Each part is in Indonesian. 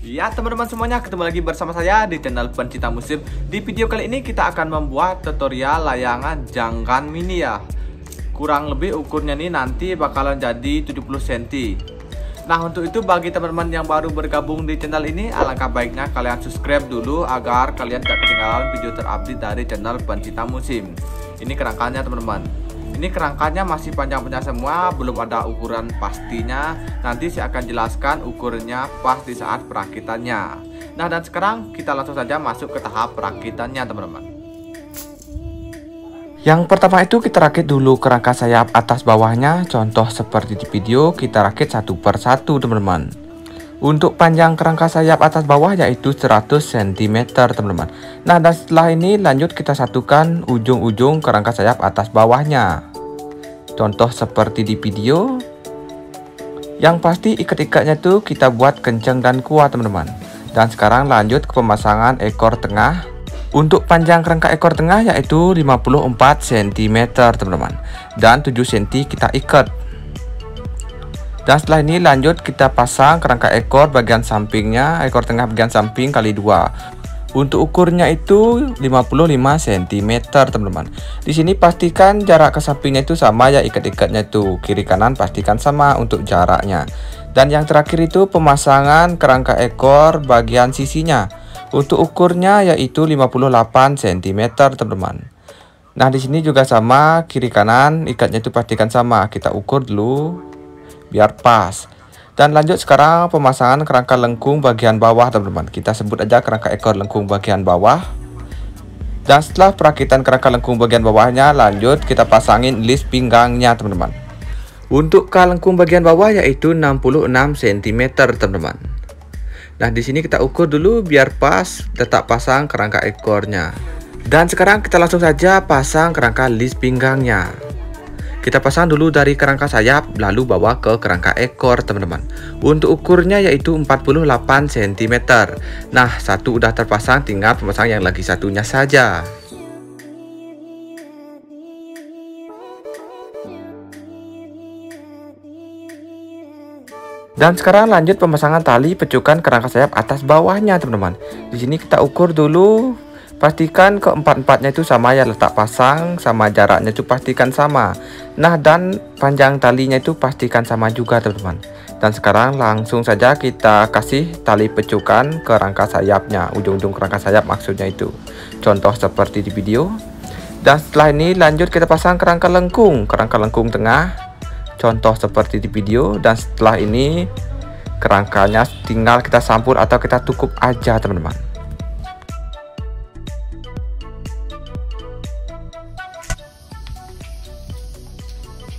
Ya teman-teman semuanya, ketemu lagi bersama saya di channel Pencinta Musim. Di video kali ini kita akan membuat tutorial layangan janggan mini ya. Kurang lebih ukurnya nih nanti bakalan jadi 70 cm. Nah untuk itu bagi teman-teman yang baru bergabung di channel ini, alangkah baiknya kalian subscribe dulu agar kalian tidak ketinggalan video terupdate dari channel Pencinta Musim. Ini kerangkanya teman-teman. Ini kerangkanya masih panjang-panjang semua, belum ada ukuran pastinya. Nanti saya akan jelaskan ukurnya pas di saat perakitannya. Nah dan sekarang kita langsung saja masuk ke tahap perakitannya teman-teman. Yang pertama itu kita rakit dulu kerangka sayap atas bawahnya. Contoh seperti di video, kita rakit satu per satu teman-teman. Untuk panjang kerangka sayap atas bawah yaitu 100 cm teman-teman. Nah dan setelah ini lanjut kita satukan ujung-ujung kerangka sayap atas bawahnya. Contoh seperti di video. Yang pasti ikat-ikatnya tuh kita buat kencang dan kuat teman-teman. Dan sekarang lanjut ke pemasangan ekor tengah. Untuk panjang kerangka ekor tengah yaitu 54 cm teman-teman. Dan 7 cm kita ikat. Dan setelah ini lanjut kita pasang kerangka ekor bagian sampingnya, ekor tengah bagian samping kali 2. Untuk ukurnya itu 55 cm teman-teman. Di sini pastikan jarak ke sampingnya itu sama ya, ikat-ikatnya itu kiri kanan pastikan sama untuk jaraknya. Dan yang terakhir itu pemasangan kerangka ekor bagian sisinya. Untuk ukurnya yaitu 58 cm teman-teman. Nah di sini juga sama, kiri kanan ikatnya itu pastikan sama. Kita ukur dulu biar pas. Dan lanjut sekarang pemasangan kerangka lengkung bagian bawah teman-teman. Kita sebut aja kerangka ekor lengkung bagian bawah. Dan setelah perakitan kerangka lengkung bagian bawahnya, lanjut kita pasangin list pinggangnya teman-teman. Untuk lengkung bagian bawah yaitu 66 cm teman-teman. Nah di sini kita ukur dulu biar pas tetap pasang kerangka ekornya. Dan sekarang kita langsung saja pasang kerangka list pinggangnya. Kita pasang dulu dari kerangka sayap, lalu bawa ke kerangka ekor teman-teman. Untuk ukurnya yaitu 48 cm. Nah, satu udah terpasang, tinggal pemasang yang lagi satunya saja. Dan sekarang lanjut pemasangan tali pecukan kerangka sayap atas bawahnya teman-teman. Di sini kita ukur dulu. Pastikan keempat-empatnya itu sama ya, letak pasang sama jaraknya itu pastikan sama. Nah dan panjang talinya itu pastikan sama juga teman-teman. Dan sekarang langsung saja kita kasih tali pecukan ke rangka sayapnya, ujung-ujung kerangka sayap maksudnya itu. Contoh seperti di video. Dan setelah ini lanjut kita pasang kerangka lengkung tengah. Contoh seperti di video. Dan setelah ini kerangkanya tinggal kita sampul atau kita tukup aja teman-teman.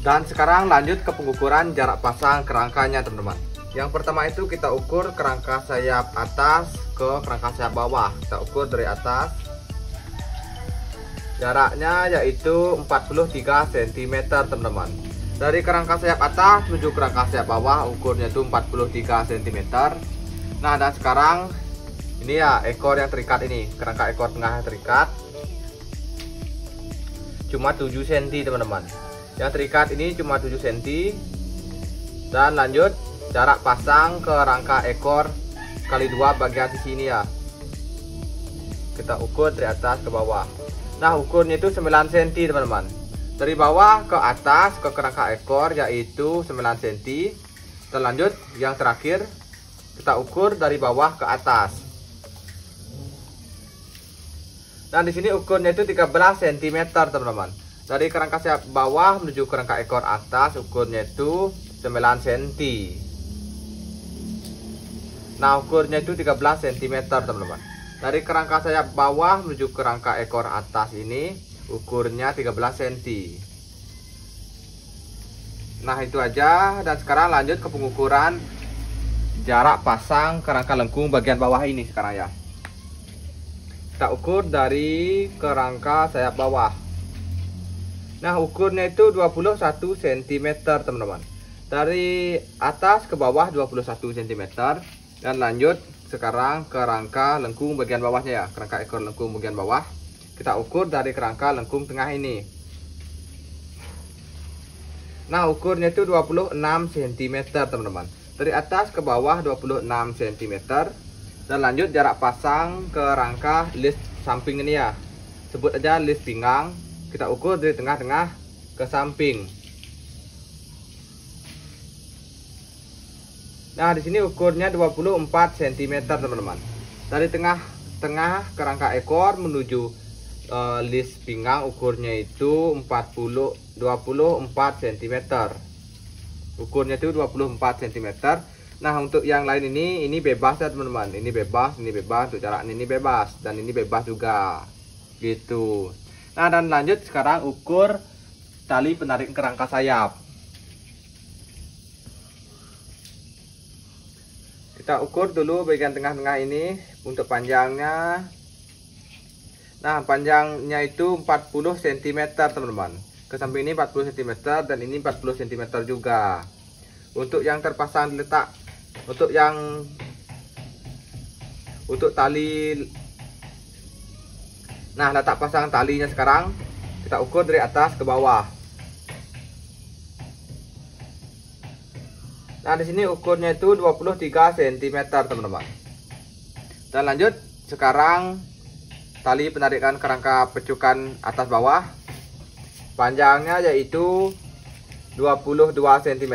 Dan sekarang lanjut ke pengukuran jarak pasang kerangkanya teman-teman. Yang pertama itu kita ukur kerangka sayap atas ke kerangka sayap bawah. Kita ukur dari atas. Jaraknya yaitu 43 cm teman-teman. Dari kerangka sayap atas menuju kerangka sayap bawah ukurnya itu 43 cm. Nah dan sekarang ini ya ekor yang terikat ini. Kerangka ekor tengah yang terikat cuma 7 cm teman-teman. Yang terikat ini cuma 7 cm. Dan lanjut jarak pasang ke rangka ekor kali 2 bagian sisi ini ya. Kita ukur dari atas ke bawah. Nah ukurnya itu 9 cm teman-teman. Dari bawah ke atas ke kerangka ekor yaitu 9 cm. Dan lanjut yang terakhir kita ukur dari bawah ke atas. Dan di sini ukurnya itu 13 cm teman-teman. Dari kerangka sayap bawah menuju kerangka ekor atas ukurnya itu 9 cm. Nah ukurnya itu 13 cm teman-teman. Dari kerangka sayap bawah menuju kerangka ekor atas ini ukurnya 13 cm. Nah itu aja. Dan sekarang lanjut ke pengukuran jarak pasang kerangka lengkung bagian bawah ini sekarang ya. Kita ukur dari kerangka sayap bawah. Nah ukurnya itu 21 cm teman-teman. Dari atas ke bawah 21 cm. Dan lanjut sekarang ke rangka lengkung bagian bawahnya ya. Kerangka ekor lengkung bagian bawah. Kita ukur dari kerangka lengkung tengah ini. Nah ukurnya itu 26 cm teman-teman. Dari atas ke bawah 26 cm. Dan lanjut jarak pasang ke rangka list samping ini ya. Sebut aja list pinggang. Kita ukur dari tengah-tengah ke samping. Nah, di sini ukurnya 24 cm, teman-teman. Dari tengah ke rangka ekor menuju list pinggang ukurnya itu 24 cm. Ukurnya itu 24 cm. Nah, untuk yang lain ini bebas ya teman-teman. Ini bebas untuk jarak ini bebas dan ini bebas juga. Gitu. Nah, dan lanjut sekarang ukur tali penarik kerangka sayap. Kita ukur dulu bagian tengah-tengah ini untuk panjangnya. Nah, panjangnya itu 40 cm, teman-teman. Ke samping ini 40 cm dan ini 40 cm juga. Untuk yang terpasang diletak untuk tali. Nah, letak pasang talinya sekarang kita ukur dari atas ke bawah. Nah, di sini ukurnya itu 23 cm, teman-teman. Dan lanjut sekarang tali penarikan kerangka pecukan atas bawah. Panjangnya yaitu 22 cm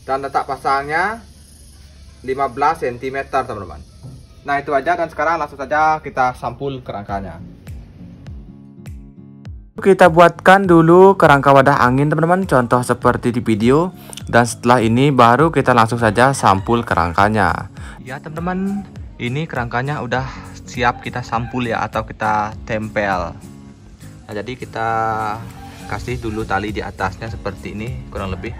dan letak pasangnya 15 cm, teman-teman. Nah, itu aja, dan sekarang langsung saja kita sampul kerangkanya. Kita buatkan dulu kerangka wadah angin, teman-teman, contoh seperti di video. Dan setelah ini baru kita langsung saja sampul kerangkanya. Ya teman-teman, ini kerangkanya udah siap kita sampul ya, atau kita tempel. Nah, jadi kita kasih dulu tali di atasnya seperti ini kurang lebih.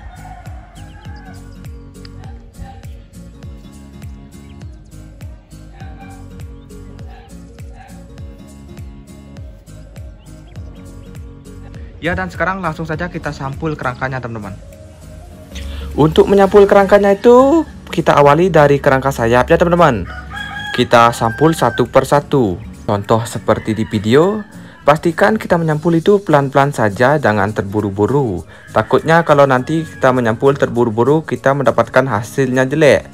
Ya, dan sekarang langsung saja kita sampul kerangkanya, teman-teman. Untuk menyampul kerangkanya itu kita awali dari kerangka sayap ya, teman-teman. Kita sampul satu per satu. Contoh seperti di video. Pastikan kita menyampul itu pelan-pelan saja, jangan terburu-buru. Takutnya kalau nanti kita menyampul terburu-buru, kita mendapatkan hasilnya jelek.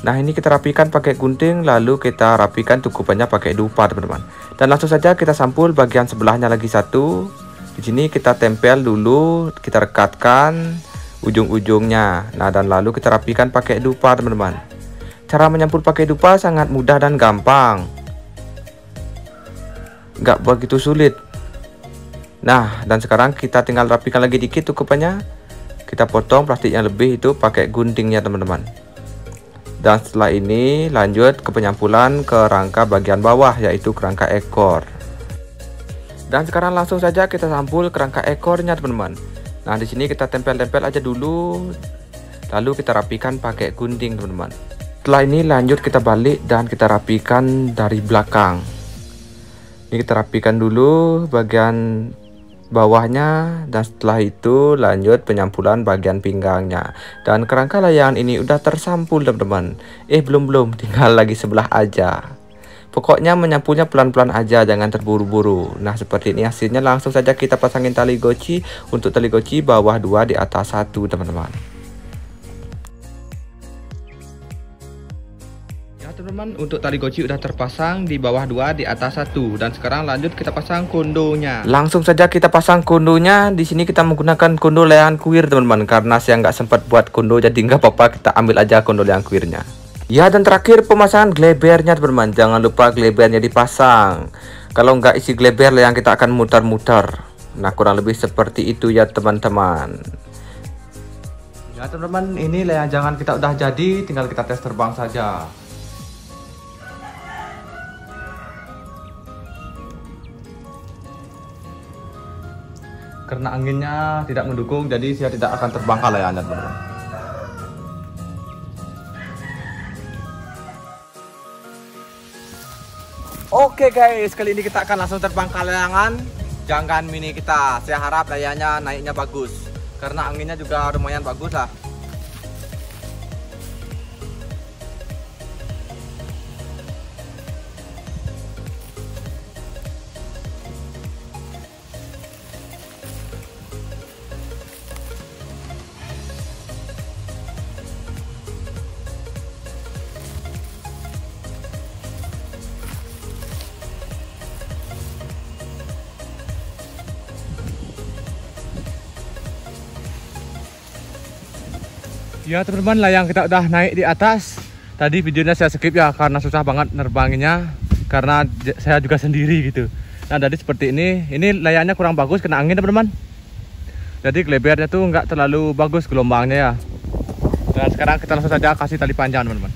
Nah, ini kita rapikan pakai gunting, lalu kita rapikan tukupannya pakai dupa, teman-teman. Dan langsung saja kita sampul bagian sebelahnya lagi satu. Di sini kita tempel dulu, kita rekatkan ujung-ujungnya. Nah, dan lalu kita rapikan pakai dupa, teman-teman. Cara menyampul pakai dupa sangat mudah dan gampang. Nggak begitu sulit. Nah, dan sekarang kita tinggal rapikan lagi dikit tukupannya. Kita potong plastik yang lebih itu pakai guntingnya, teman-teman. Dan setelah ini lanjut ke penyampulan ke rangka bagian bawah, yaitu kerangka ekor. Dan sekarang langsung saja kita sampul kerangka ekornya, teman-teman. Nah, di sini kita tempel-tempel aja dulu, lalu kita rapikan pakai gunting, teman-teman. Setelah ini lanjut kita balik dan kita rapikan dari belakang. Ini kita rapikan dulu bagian bawahnya, dan setelah itu lanjut penyampulan bagian pinggangnya. Dan kerangka layangan ini udah tersampul, teman-teman. Belum, tinggal lagi sebelah aja. Pokoknya menyampulnya pelan-pelan aja, jangan terburu-buru. Nah, seperti ini hasilnya. Langsung saja kita pasangin tali goci. Untuk tali goci bawah 2 di atas 1, teman-teman. Ya teman-teman, untuk tali goci udah terpasang di bawah 2 di atas 1. Dan sekarang lanjut kita pasang kondonya. Langsung saja kita pasang kondonya. Di sini kita menggunakan kondo layangan kuir, teman-teman. Karena saya nggak sempat buat kondo, jadi nggak apa-apa, kita ambil aja kondo layangan kuirnya. Ya, dan terakhir pemasangan glebernya, teman-teman. Jangan lupa glebernya dipasang. Kalau nggak isi gleber, layang kita akan muter-muter. Nah, kurang lebih seperti itu ya, teman-teman. Ya, teman-teman, ini layang jangan kita udah jadi, tinggal kita tes terbang saja. Karena anginnya tidak mendukung, jadi saya tidak akan terbang ke layangnya, teman-teman. Oke guys, kali ini kita akan langsung terbang ke layangan janggan mini kita. Saya harap layarnya naiknya bagus, karena anginnya juga lumayan bagus lah. Ya teman-teman, layang kita udah naik di atas. Tadi videonya saya skip ya karena susah banget nerbanginnya, karena saya juga sendiri gitu. Nah jadi seperti ini layaknya kurang bagus, kena angin teman-teman. Jadi gelebernya tuh nggak terlalu bagus gelombangnya ya. Dan sekarang kita langsung saja kasih tali panjang teman-teman.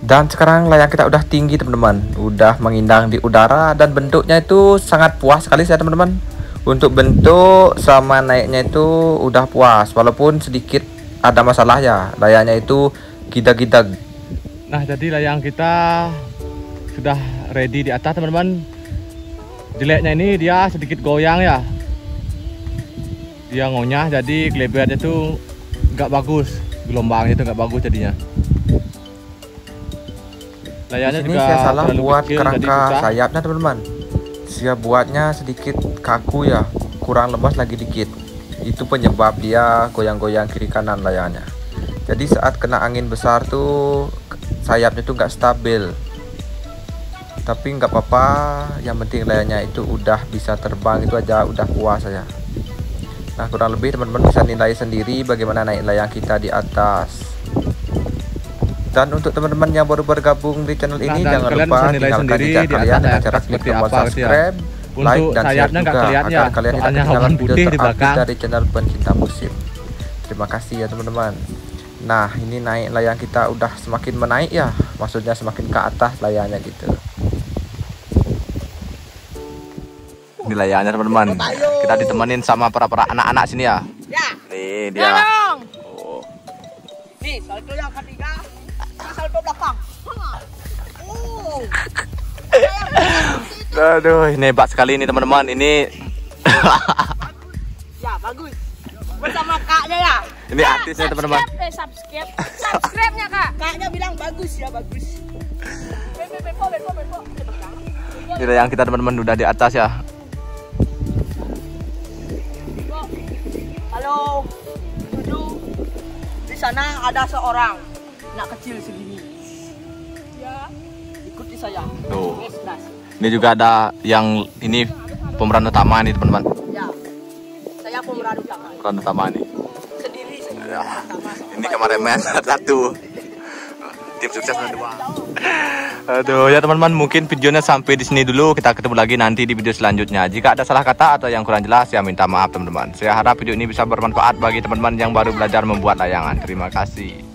Dan sekarang layang kita udah tinggi teman-teman, udah mengindang di udara dan bentuknya itu sangat puas sekali ya teman-teman. Untuk bentuk sama naiknya itu udah puas, walaupun sedikit ada masalah ya, layangnya itu gidag-gidag. Nah jadi layang kita sudah ready di atas teman-teman. Jeleknya ini dia sedikit goyang ya, dia ngonyah, jadi gelebernya itu nggak bagus, gelombangnya itu nggak bagus jadinya. Layarnya juga saya salah buat kecil, kerangka sayapnya teman-teman. Saya buatnya sedikit kaku ya, kurang lemas lagi dikit. Itu penyebab dia goyang-goyang kiri kanan layarnya. Jadi saat kena angin besar tuh sayapnya tuh nggak stabil. Tapi nggak apa-apa, yang penting layarnya itu udah bisa terbang, itu aja udah puas saya. Nah kurang lebih teman-teman bisa nilai sendiri bagaimana naik layang kita di atas. Dan untuk teman-teman yang baru bergabung di channel ini, jangan lupa tinggalkan jejak kalian dengan cara klik tombol subscribe, like, dan share juga agar kalian tidak ketinggalan video terupdate dari channel pencinta musim. Terima kasih ya teman-teman. Nah ini naik layang kita udah semakin menaik ya, maksudnya semakin ke atas layangnya gitu. Ini layangnya teman-teman, kita ditemenin sama para anak-anak sini ya. Nih dia. Oh. Nih salto yang ketiga. Salto belakang. Aduh, ini hebat sekali ini teman-teman. Ini ya bagus. Bersama kaknya ya. Ini artisnya teman-teman. Subscribe-nya kak. Kaknya bilang bagus ya, bagus. Ini yang kita teman-teman udah di atas ya. Halo. Duduk. Di sana ada seorang anak kecil segini. Ya. Ikuti saya. Tuh. Ini juga ada yang ini pemeran utama nih teman-teman. Ya. Saya pemeran utama. Pemeran utama nih. Sendiri saya. Ya. Ini kameramen satu. Tim sukses dua. Aduh ya teman-teman, mungkin videonya sampai di sini dulu. Kita ketemu lagi nanti di video selanjutnya. Jika ada salah kata atau yang kurang jelas, ya minta maaf teman-teman. Saya harap video ini bisa bermanfaat bagi teman-teman yang baru belajar membuat layangan. Terima kasih.